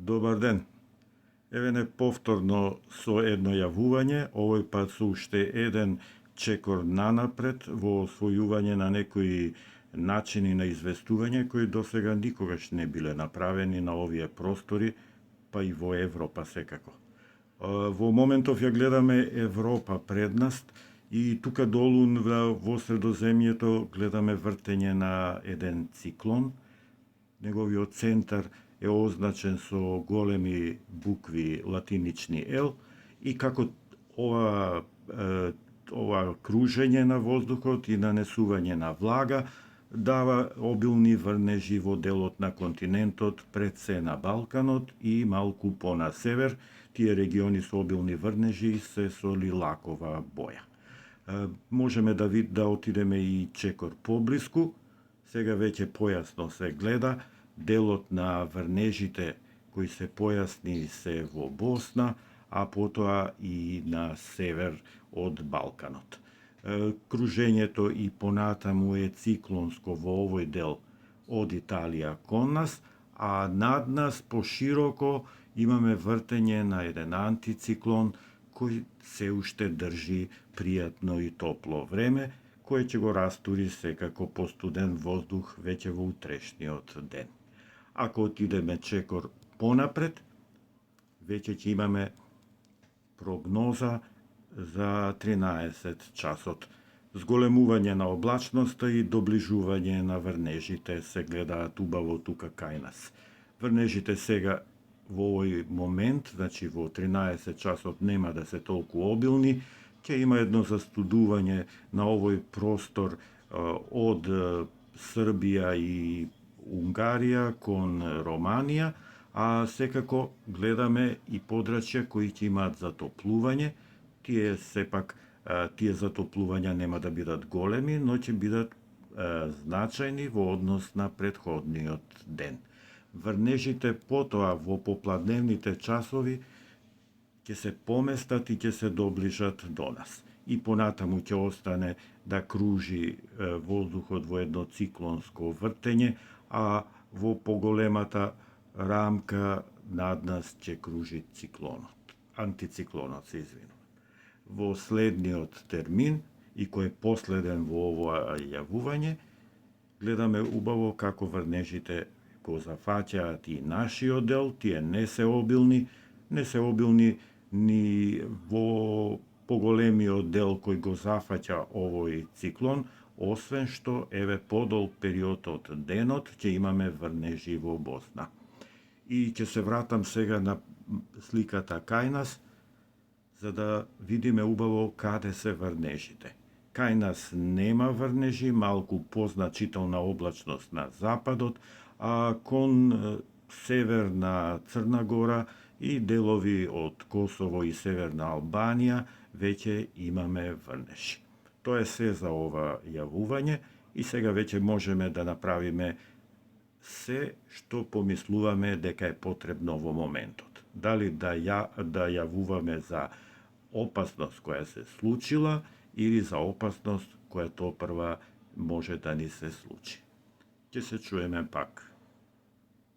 Добар ден. Еве не повторно со едно јавување, овој пат со уште еден чекор нанапред во освојување на некои начини на известување кои досега никогаш не биле направени на овие простори, па и во Европа секако. Во моментов ја гледаме Европа пред нас и тука долу во Средоземјето гледаме вртење на еден циклон. Неговиот центар е означен со големи букви латинични L и како ова кружење на воздухот и нанесување на влага дава обилни врнежи во делот на континентот, пред се на Балканот и малку на север. Тие региони со обилни врнежи се со лилакова боја. Можеме да отидеме и чекор поблиску. Сега веќе појасно се гледа. Делот на врнежите кои се појасни се во Босна, а потоа и на север од Балканот. Кружењето и понатаму е циклонско во овој дел од Италија кон нас, а над нас пошироко имаме вртење на еден антициклон кој се уште држи пријатно и топло време, кој ќе го растури секако по студен воздух веќе во утрешниот ден. Ако отидеме чекор понапред, веќе ќе имаме прогноза за 13 часот. Зголемување на облачноста и доближување на врнежите се гледаат убаво тука кај нас. Врнежите сега во овој момент, значи во 13 часот нема да се толку обилни, ќе има едно застудување на овој простор од Србија и Унгарија кон Романија, а секако гледаме и подрачја кои ќе имаат затоплување. Тие затоплувања нема да бидат големи, но ќе бидат значајни во однос на претходниот ден. Врнежите потоа во попладневните часови ќе се поместат и ќе се доближат до нас. И понатаму ќе остане да кружи воздухот во едно циклонско вртење, а во поголемата рамка над нас ќе кружи циклонот, антициклонот се извинувам. Во следниот термин, и кој е последен во ова јавување, гледаме убаво како врнежите го зафаќаат и нашиот дел. Тие не се обилни ни во поголемиот дел кој го зафаќа овој циклон, освен што еве подолг период од денот ќе имаме врнежи во Босна. И ќе се вратам сега на сликата кај нас, за да видиме убаво каде се врнежите. Кај нас нема врнежи, малку позначителна облачност на западот, а кон северна Црна Гора и делови од Косово и Северна Албанија веќе имаме врнежи. Тоа е се за ова јавување и сега веќе можеме да направиме се што помислуваме дека е потребно во моментот. Дали да јавуваме за опасност која се случила или за опасност која топрва може да ни се случи. Ќе се чуеме пак.